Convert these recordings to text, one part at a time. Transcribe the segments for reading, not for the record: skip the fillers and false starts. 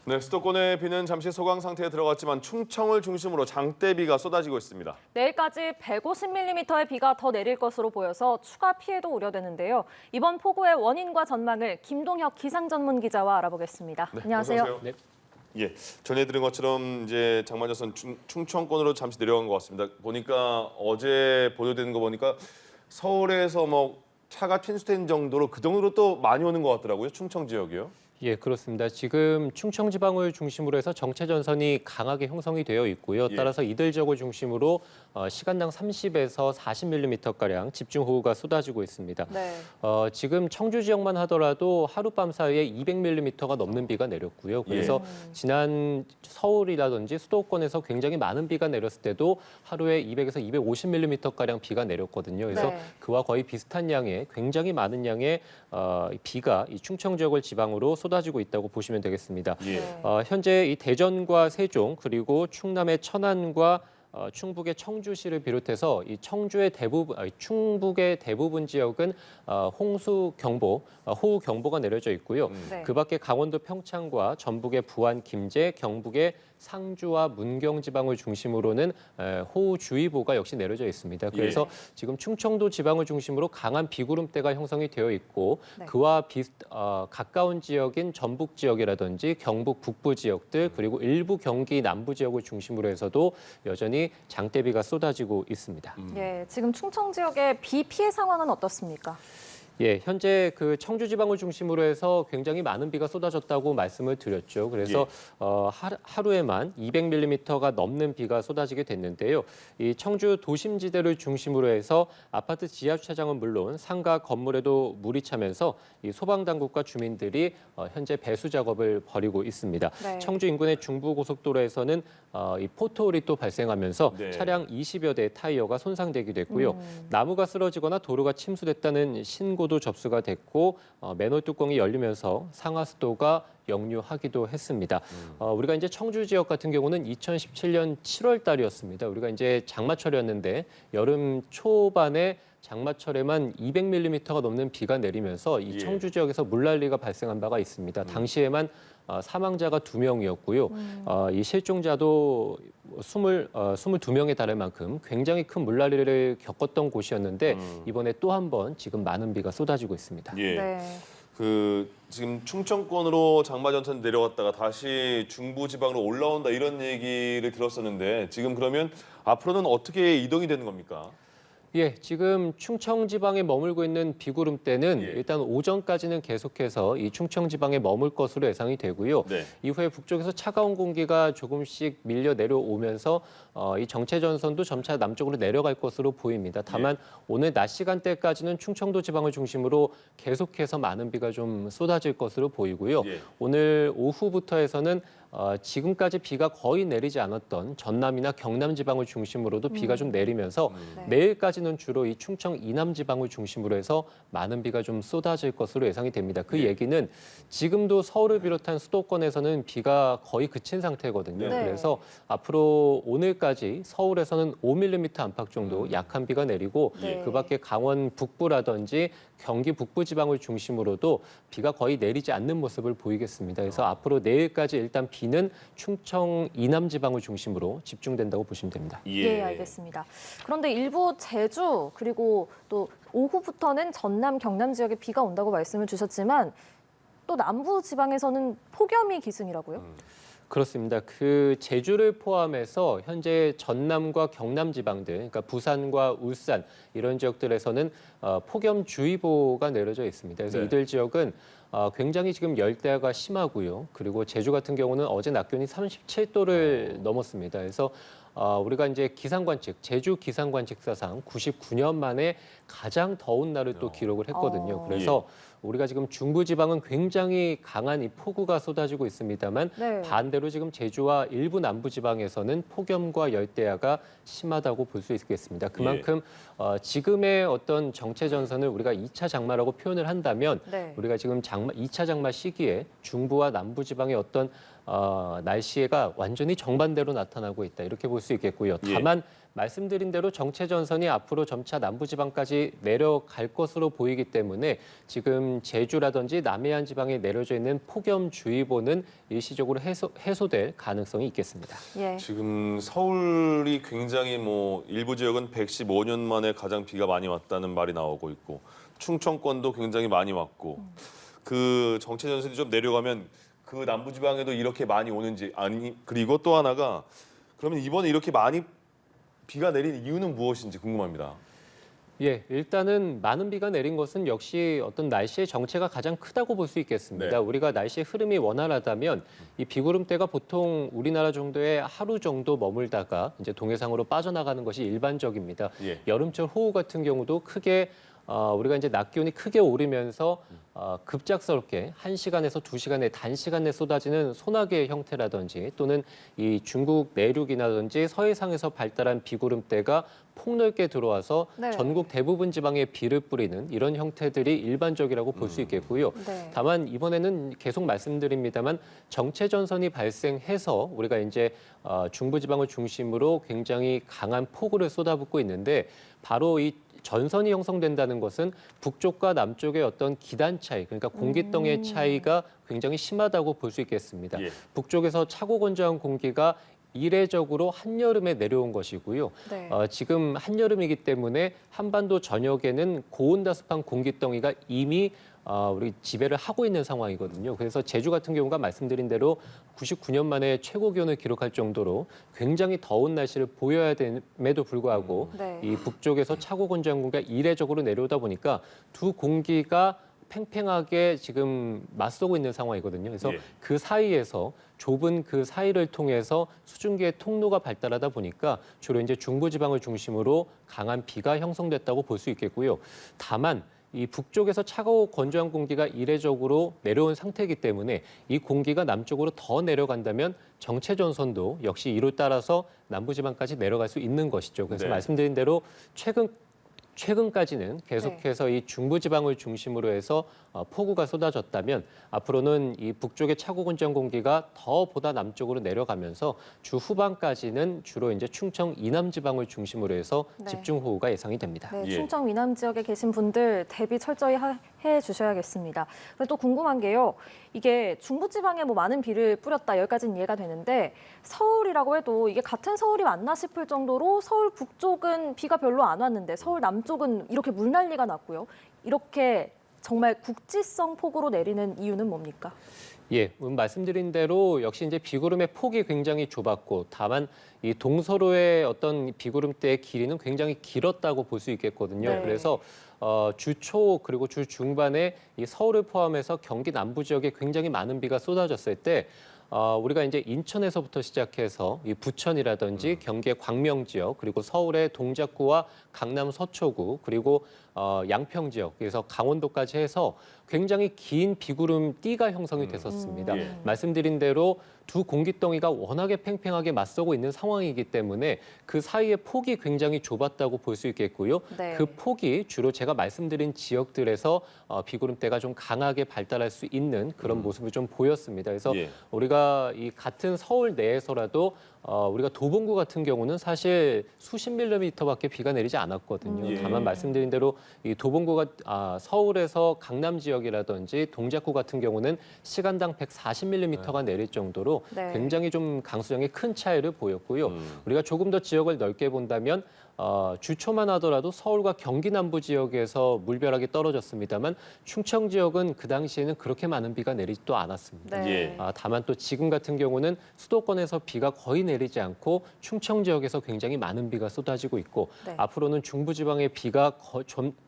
네, 수도권의 비는 잠시 소강 상태에 들어갔지만 충청을 중심으로 장대비가 쏟아지고 있습니다. 내일까지 150mm의 비가 더 내릴 것으로 보여서 추가 피해도 우려되는데요. 이번 폭우의 원인과 전망을 김동혁 기상전문기자와 알아보겠습니다. 네, 안녕하세요. 어서 오세요. 예, 전해드린 것처럼 이제 장마전선 충청권으로 잠시 내려간 것 같습니다. 보니까 어제 보도되는 거 보니까 서울에서 뭐 차가 튄수된 정도로 그 정도로 또 많이 오는 것 같더라고요. 충청 지역이요. 예, 그렇습니다. 지금 충청 지방을 중심으로 해서 정체 전선이 강하게 형성이 되어 있고요. 예. 따라서 이들 지역을 중심으로 시간당 30에서 40mm가량 집중호우가 쏟아지고 있습니다. 네. 지금 청주 지역만 하더라도 하룻밤 사이에 200mm가 넘는 비가 내렸고요. 그래서 지난 서울이라든지 수도권에서 굉장히 많은 비가 내렸을 때도 하루에 200에서 250mm가량 비가 내렸거든요. 그래서 네. 그와 거의 비슷한 양의 굉장히 많은 양의 비가 이 충청 지역을 지방으로 쏟아지고 있다고 보시면 되겠습니다. 예. 현재 이 대전과 세종 그리고 충남의 천안과 충북의 청주시를 비롯해서 이 청주의 대부분, 충북의 대부분 지역은 홍수 경보, 호우 경보가 내려져 있고요. 네. 그밖에 강원도 평창과 전북의 부안, 김제, 경북의 상주와 문경 지방을 중심으로는 호우주의보가 역시 내려져 있습니다. 그래서 지금 충청도 지방을 중심으로 강한 비구름대가 형성이 되어 있고 네. 그와 가까운 지역인 전북 지역이라든지 경북 북부 지역들 그리고 일부 경기 남부 지역을 중심으로 해서도 여전히 장대비가 쏟아지고 있습니다. 예, 지금 충청 지역의 비 피해 상황은 어떻습니까? 예, 현재 그 청주 지방을 중심으로 해서 굉장히 많은 비가 쏟아졌다고 말씀을 드렸죠. 그래서 하루에만 200mm가 넘는 비가 쏟아지게 됐는데요. 이 청주 도심지대를 중심으로 해서 아파트 지하 주차장은 물론 상가 건물에도 물이 차면서 이 소방당국과 주민들이 현재 배수 작업을 벌이고 있습니다. 네. 청주 인근의 중부고속도로에서는 이 포토홀이 또 발생하면서 네. 차량 20여 대의 타이어가 손상되기도 했고요. 나무가 쓰러지거나 도로가 침수됐다는 신고도 접수가 됐고 맨홀 뚜껑이 열리면서 상하수도가 역류하기도 했습니다. 우리가 이제 청주 지역 같은 경우는 2017년 7월 달이었습니다. 우리가 이제 장마철이었는데 여름 초반에 장마철에만 200mm가 넘는 비가 내리면서 이 청주 지역에서 물난리가 발생한 바가 있습니다. 당시에만 사망자가 2명이었고요. 이 실종자도 22명에 달할 만큼 굉장히 큰 물난리를 겪었던 곳이었는데 이번에 또 한 번 지금 많은 비가 쏟아지고 있습니다. 예. 네. 지금 충청권으로 장마전선 내려갔다가 다시 중부지방으로 올라온다 이런 얘기를 들었었는데 지금 그러면 앞으로는 어떻게 이동이 되는 겁니까? 예, 지금 충청 지방에 머물고 있는 비구름대는 예. 일단 오전까지는 계속해서 이 충청 지방에 머물 것으로 예상이 되고요. 네. 이후에 북쪽에서 차가운 공기가 조금씩 밀려 내려오면서 이 정체 전선도 점차 남쪽으로 내려갈 것으로 보입니다. 다만 오늘 낮 시간대까지는 충청도 지방을 중심으로 계속해서 많은 비가 좀 쏟아질 것으로 보이고요. 예. 오늘 오후부터 해서는 지금까지 비가 거의 내리지 않았던 전남이나 경남 지방을 중심으로도 비가 좀 내리면서 네. 내일까지는 주로 이 충청 이남 지방을 중심으로 해서 많은 비가 좀 쏟아질 것으로 예상이 됩니다. 그 얘기는 지금도 서울을 비롯한 수도권에서는 비가 거의 그친 상태거든요. 네. 그래서 앞으로 오늘까지 서울에서는 5mm 안팎 정도 약한 비가 내리고 네. 그밖에 강원 북부라든지 경기 북부 지방을 중심으로도 비가 거의 내리지 않는 모습을 보이겠습니다. 그래서 앞으로 내일까지 일단 비는 충청 이남 지방을 중심으로 집중된다고 보시면 됩니다. 예, 알겠습니다. 그런데 일부 제주 그리고 또 오후부터는 전남, 경남 지역에 비가 온다고 말씀을 주셨지만 또 남부 지방에서는 폭염이 기승이라고요? 그렇습니다. 그 제주를 포함해서 현재 전남과 경남 지방들, 그러니까 부산과 울산 이런 지역들에서는 폭염주의보가 내려져 있습니다. 그래서 네. 이들 지역은 굉장히 지금 열대야가 심하고요. 그리고 제주 같은 경우는 어제 낮 기온이 37도를 넘었습니다. 그래서 우리가 이제 기상관측, 제주 기상관측사상 99년 만에 가장 더운 날을 또 기록을 했거든요. 그래서 우리가 지금 중부지방은 굉장히 강한 이 폭우가 쏟아지고 있습니다만 네. 반대로 지금 제주와 일부 남부지방에서는 폭염과 열대야가 심하다고 볼 수 있겠습니다. 그만큼 지금의 어떤 정체 전선을 우리가 2차 장마라고 표현을 한다면 네. 우리가 지금 2차 장마 시기에 중부와 남부지방의 어떤 날씨가 완전히 정반대로 나타나고 있다 이렇게 볼 수 있겠고요. 다만 말씀드린 대로 정체 전선이 앞으로 점차 남부지방까지 내려갈 것으로 보이기 때문에 지금 제주라든지 남해안 지방에 내려져 있는 폭염주의보는 일시적으로 해소될 가능성이 있겠습니다. 예. 지금 서울이 굉장히 뭐 일부 지역은 115년 만에 가장 비가 많이 왔다는 말이 나오고 있고 충청권도 굉장히 많이 왔고 그 정체 전선이 좀 내려가면 그 남부 지방에도 이렇게 많이 오는지 아니 그리고 또 하나가 그러면 이번에 이렇게 많이 비가 내린 이유는 무엇인지 궁금합니다. 예, 일단은 많은 비가 내린 것은 역시 어떤 날씨의 정체가 가장 크다고 볼 수 있겠습니다. 네. 우리가 날씨의 흐름이 원활하다면 이 비구름대가 보통 우리나라 정도에 하루 정도 머물다가 이제 동해상으로 빠져나가는 것이 일반적입니다. 예. 여름철 호우 같은 경우도 크게 우리가 이제 낮 기온이 크게 오르면서 급작스럽게 1시간에서 2시간의 단시간 내에 쏟아지는 소나기의 형태라든지 또는 이 중국 내륙이라든지 서해상에서 발달한 비구름대가 폭넓게 들어와서 네. 전국 대부분 지방에 비를 뿌리는 이런 형태들이 일반적이라고 볼 수 있겠고요. 네. 다만 이번에는 계속 말씀드립니다만 정체 전선이 발생해서 우리가 이제 중부지방을 중심으로 굉장히 강한 폭우를 쏟아붓고 있는데 바로 이 전선이 형성된다는 것은 북쪽과 남쪽의 어떤 기단 차이, 그러니까 공기덩의 차이가 굉장히 심하다고 볼 수 있겠습니다. 예. 북쪽에서 차고 건조한 공기가 이례적으로 한여름에 내려온 것이고요. 네. 지금 한여름이기 때문에 한반도 전역에는 고온다습한 공기덩이가 이미 우리 지배를 하고 있는 상황이거든요. 그래서 제주 같은 경우가 말씀드린 대로 99년 만에 최고 기온을 기록할 정도로 굉장히 더운 날씨를 보여야 됨에도 불구하고 네. 이 북쪽에서 차고 건조한 공기가 이례적으로 내려오다 보니까 두 공기가 팽팽하게 지금 맞서고 있는 상황이거든요. 그래서 예. 그 사이에서 좁은 그 사이를 통해서 수증기의 통로가 발달하다 보니까 주로 이제 중부지방을 중심으로 강한 비가 형성됐다고 볼 수 있겠고요. 다만 이 북쪽에서 차가워 건조한 공기가 이례적으로 내려온 상태이기 때문에 이 공기가 남쪽으로 더 내려간다면 정체 전선도 역시 이로 따라서 남부지방까지 내려갈 수 있는 것이죠. 그래서 네. 말씀드린 대로 최근까지는 계속해서 이 중부지방을 중심으로 해서 폭우가 쏟아졌다면 앞으로는 이 북쪽의 차고 건조한 공기가 더 보다 남쪽으로 내려가면서 주 후반까지는 주로 이제 충청 이남 지방을 중심으로 해서 네. 집중호우가 예상이 됩니다. 네, 예. 충청 미남 지역에 계신 분들 대비 철저히 해 주셔야겠습니다. 그리고 또 궁금한 게요. 이게 중부지방에 뭐 많은 비를 뿌렸다 여기까지는 이해가 되는데 서울이라고 해도 이게 같은 서울이 맞나 싶을 정도로 서울 북쪽은 비가 별로 안 왔는데 서울 남쪽은 이렇게 물난리가 났고요. 이렇게 정말 국지성 폭우로 내리는 이유는 뭡니까? 예, 말씀드린 대로 역시 이제 비구름의 폭이 굉장히 좁았고 다만 이 동서로의 어떤 비구름대의 길이는 굉장히 길었다고 볼 수 있겠거든요. 네. 그래서 주 초 그리고 주 중반에 이 서울을 포함해서 경기 남부 지역에 굉장히 많은 비가 쏟아졌을 때 우리가 이제 인천에서부터 시작해서 이 부천이라든지 경기의 광명 지역 그리고 서울의 동작구와 강남 서초구 그리고 양평 지역 그래서 강원도까지 해서 굉장히 긴 비구름 띠가 형성이 됐었습니다. 예. 말씀드린 대로 두 공기덩이가 워낙에 팽팽하게 맞서고 있는 상황이기 때문에 그 사이의 폭이 굉장히 좁았다고 볼 수 있겠고요. 네. 그 폭이 주로 제가 말씀드린 지역들에서 비구름대가 좀 강하게 발달할 수 있는 그런 모습을 좀 보였습니다. 그래서 예. 우리가 이 같은 서울 내에서라도 우리가 도봉구 같은 경우는 사실 수십 밀리미터밖에 비가 내리지 않았거든요. 예. 다만 말씀드린 대로 이 도봉구가 서울에서 강남 지역이라든지 동작구 같은 경우는 시간당 140밀리미터가 내릴 정도로 네. 굉장히 좀 강수량이 큰 차이를 보였고요. 우리가 조금 더 지역을 넓게 본다면 주초만 하더라도 서울과 경기 남부 지역에서 물벼락이 떨어졌습니다만 충청 지역은 그 당시에는 그렇게 많은 비가 내리지도 않았습니다. 네. 예. 다만 또 지금 같은 경우는 수도권에서 비가 거의 내리지 않고 충청 지역에서 굉장히 많은 비가 쏟아지고 있고 네. 앞으로는 중부지방의 비가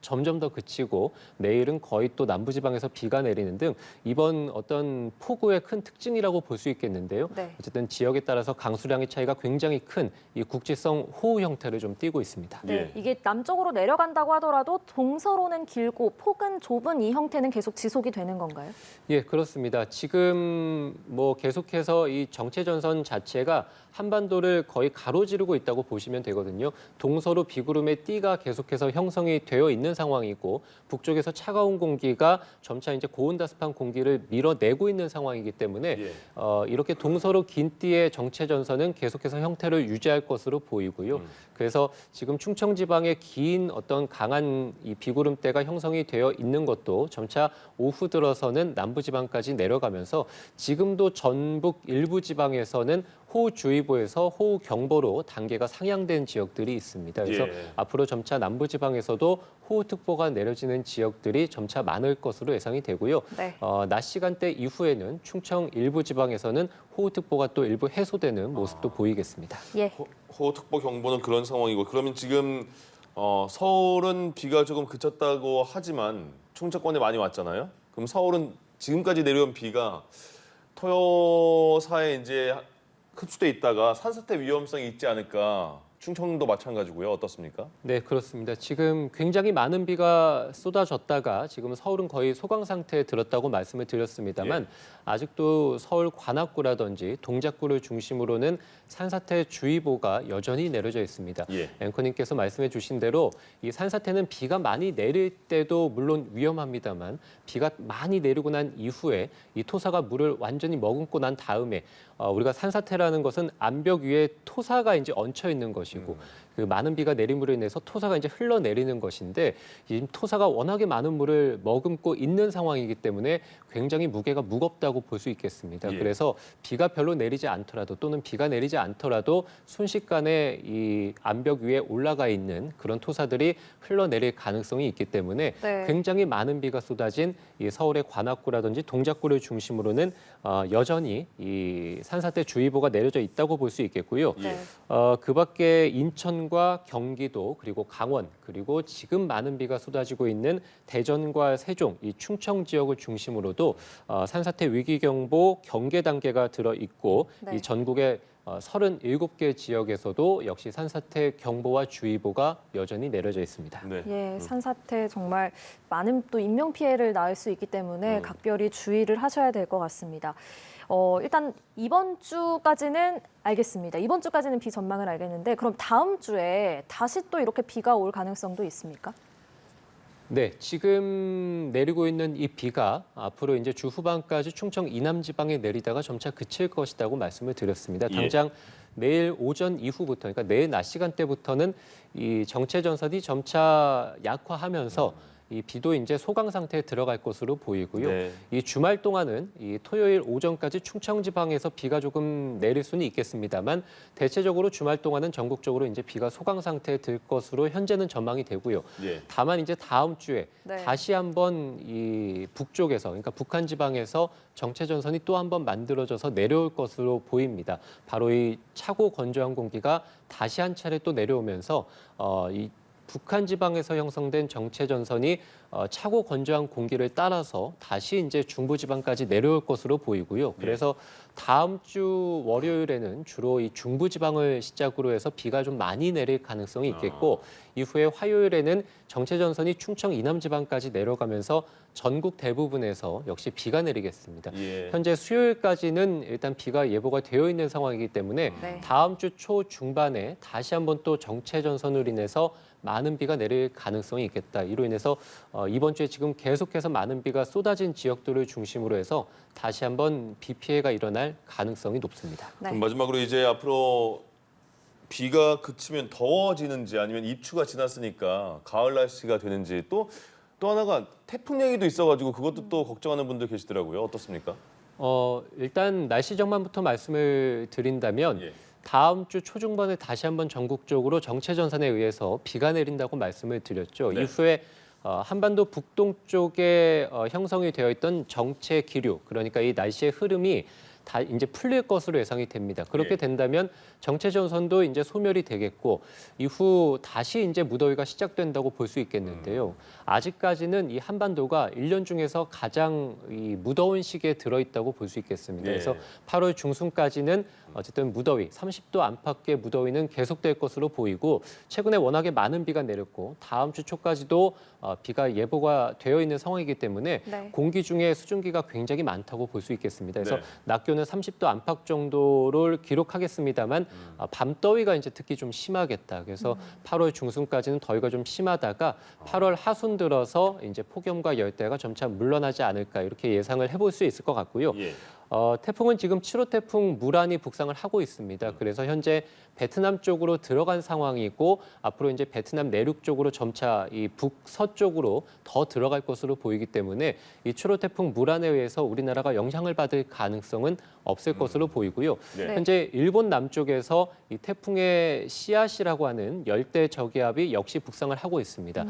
점점 더 그치고 내일은 거의 또 남부지방에서 비가 내리는 등 이번 어떤 폭우의 큰 특징이라고 볼 수 있겠는데요. 네. 어쨌든 지역에 따라서 강수량의 차이가 굉장히 큰 이 국지성 호우 형태를 좀 띠고 보이고 있습니다. 네, 예. 이게 남쪽으로 내려간다고 하더라도 동서로는 길고 폭은 좁은 이 형태는 계속 지속이 되는 건가요? 예, 그렇습니다. 지금 뭐 계속해서 이 정체 전선 자체가 한반도를 거의 가로지르고 있다고 보시면 되거든요. 동서로 비구름의 띠가 계속해서 형성이 되어 있는 상황이고 북쪽에서 차가운 공기가 점차 이제 고온다습한 공기를 밀어내고 있는 상황이기 때문에 예. 이렇게 동서로 긴 띠의 정체 전선은 계속해서 형태를 유지할 것으로 보이고요. 그래서 지금 충청 지방에 긴 어떤 강한 이 비구름대가 형성이 되어 있는 것도 점차 오후 들어서는 남부 지방까지 내려가면서 지금도 전북 일부 지방에서는 호우주의보에서 호우경보로 단계가 상향된 지역들이 있습니다. 그래서 예. 앞으로 점차 남부 지방에서도 호우특보가 내려지는 지역들이 점차 많을 것으로 예상이 되고요. 네. 낮 시간대 이후에는 충청 일부 지방에서는 호우특보가 또 일부 해소되는 모습도 보이겠습니다. 예. 호우특보 경보는 그런 상황이고 그러면 지금 서울은 비가 조금 그쳤다고 하지만 충청권에 많이 왔잖아요. 그럼 서울은 지금까지 내려온 비가 토요사에 이제 흡수돼 있다가 산사태 위험성이 있지 않을까? 충청도 마찬가지고요. 어떻습니까? 네, 그렇습니다. 지금 굉장히 많은 비가 쏟아졌다가 지금 서울은 거의 소강 상태에 들었다고 말씀을 드렸습니다만 아직도 서울 관악구라든지 동작구를 중심으로는 산사태 주의보가 여전히 내려져 있습니다. 예. 앵커님께서 말씀해 주신 대로 이 산사태는 비가 많이 내릴 때도 물론 위험합니다만 비가 많이 내리고 난 이후에 이 토사가 물을 완전히 머금고 난 다음에 우리가 산사태라는 것은 암벽 위에 토사가 이제 얹혀 있는 것이고 그 많은 비가 내림으로 인해서 토사가 이제 흘러내리는 것인데 이 토사가 워낙에 많은 물을 머금고 있는 상황이기 때문에 굉장히 무게가 무겁다고 볼 수 있겠습니다. 예. 그래서 비가 별로 내리지 않더라도 또는 비가 내리지 않더라도 순식간에 이 암벽 위에 올라가 있는 그런 토사들이 흘러내릴 가능성이 있기 때문에 네. 굉장히 많은 비가 쏟아진 이 서울의 관악구라든지 동작구를 중심으로는 여전히 이 산사태 주의보가 내려져 있다고 볼 수 있겠고요. 예. 그 밖에 인천과 경기도 그리고 강원 그리고 지금 많은 비가 쏟아지고 있는 대전과 세종, 이 충청 지역을 중심으로도 산사태 위기경보 경계 단계가 들어 있고 네. 이 전국의 37개 지역에서도 역시 산사태 경보와 주의보가 여전히 내려져 있습니다. 네. 예, 산사태 정말 많은 또 인명 피해를 낳을 수 있기 때문에 각별히 주의를 하셔야 될 것 같습니다. 일단 이번 주까지는 알겠습니다. 이번 주까지는 비 전망을 알겠는데 그럼 다음 주에 다시 또 이렇게 비가 올 가능성도 있습니까? 네, 지금 내리고 있는 이 비가 앞으로 이제 주 후반까지 충청 이남 지방에 내리다가 점차 그칠 것이라고 말씀을 드렸습니다. 예. 당장 내일 오전 이후부터, 그러니까 내일 낮 시간대부터는 이 정체 전선이 점차 약화하면서 이 비도 이제 소강 상태에 들어갈 것으로 보이고요. 네. 이 주말 동안은 이 토요일 오전까지 충청 지방에서 비가 조금 내릴 수는 있겠습니다만 대체적으로 주말 동안은 전국적으로 이제 비가 소강 상태에 들 것으로 현재는 전망이 되고요. 예. 다만 이제 다음 주에 네. 다시 한번 이 북쪽에서 그러니까 북한 지방에서 정체 전선이 또 한번 만들어져서 내려올 것으로 보입니다. 바로 이 차고 건조한 공기가 다시 한 차례 또 내려오면서 이 북한 지방에서 형성된 정체 전선이 차고 건조한 공기를 따라서 다시 이제 중부 지방까지 내려올 것으로 보이고요. 그래서 다음 주 월요일에는 주로 이 중부 지방을 시작으로 해서 비가 좀 많이 내릴 가능성이 있겠고 이후에 화요일에는 정체 전선이 충청 이남 지방까지 내려가면서 전국 대부분에서 역시 비가 내리겠습니다. 예. 현재 수요일까지는 일단 비가 예보가 되어 있는 상황이기 때문에 네. 다음 주 초 중반에 다시 한번 또 정체 전선으로 인해서 많은 비가 내릴 가능성이 있겠다. 이로 인해서 이번 주에 지금 계속해서 많은 비가 쏟아진 지역들을 중심으로 해서 다시 한번 비 피해가 일어날 가능성이 높습니다. 네. 그럼 마지막으로 이제 앞으로 비가 그치면 더워지는지 아니면 입추가 지났으니까 가을 날씨가 되는지 또 하나가 태풍 얘기도 있어가지고 그것도 또 걱정하는 분들 계시더라고요. 어떻습니까? 일단 날씨 전망부터 말씀을 드린다면 예. 다음 주 초중반에 다시 한번 전국적으로 정체 전선에 의해서 비가 내린다고 말씀을 드렸죠. 네. 이후에 한반도 북동쪽에 형성이 되어 있던 정체 기류, 그러니까 이 날씨의 흐름이 다 이제 풀릴 것으로 예상이 됩니다. 그렇게 예. 된다면 정체 전선도 이제 소멸이 되겠고 이후 다시 이제 무더위가 시작된다고 볼 수 있겠는데요. 아직까지는 이 한반도가 1년 중에서 가장 이 무더운 시기에 들어있다고 볼 수 있겠습니다. 예. 그래서 8월 중순까지는 어쨌든 무더위, 30도 안팎의 무더위는 계속될 것으로 보이고 최근에 워낙에 많은 비가 내렸고 다음 주 초까지도 비가 예보가 되어 있는 상황이기 때문에 네. 공기 중에 수증기가 굉장히 많다고 볼 수 있겠습니다. 그래서 네. 낮 기온은 30도 안팎 정도를 기록하겠습니다만 밤더위가 이제 특히 좀 심하겠다. 그래서 8월 중순까지는 더위가 좀 심하다가 8월 하순 들어서 이제 폭염과 열대가 점차 물러나지 않을까 이렇게 예상을 해볼 수 있을 것 같고요. 예. 태풍은 지금 7호 태풍 무란이 북상을 하고 있습니다. 그래서 현재 베트남 쪽으로 들어간 상황이고 앞으로 이제 베트남 내륙 쪽으로 점차 이 북서쪽으로 더 들어갈 것으로 보이기 때문에 이 7호 태풍 무란에 의해서 우리나라가 영향을 받을 가능성은 없을 것으로 보이고요. 네. 현재 일본 남쪽에서 이 태풍의 씨앗이라고 하는 열대 저기압이 역시 북상을 하고 있습니다.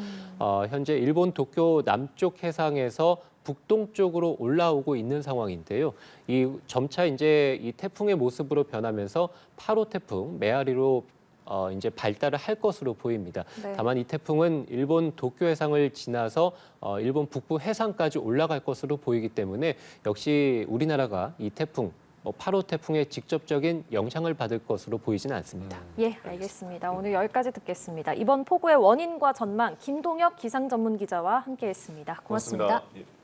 현재 일본 도쿄 남쪽 해상에서 북동쪽으로 올라오고 있는 상황인데요. 이 점차 이제 이 태풍의 모습으로 변하면서 8호 태풍 메아리로 이제 발달을 할 것으로 보입니다. 네. 다만 이 태풍은 일본 도쿄 해상을 지나서 일본 북부 해상까지 올라갈 것으로 보이기 때문에 역시 우리나라가 이 태풍 8호 태풍의 직접적인 영향을 받을 것으로 보이지는 않습니다. 예, 알겠습니다. 오늘 여기까지 듣겠습니다. 이번 폭우의 원인과 전망 김동혁 기상 전문 기자와 함께했습니다. 고맙습니다. 고맙습니다. 예.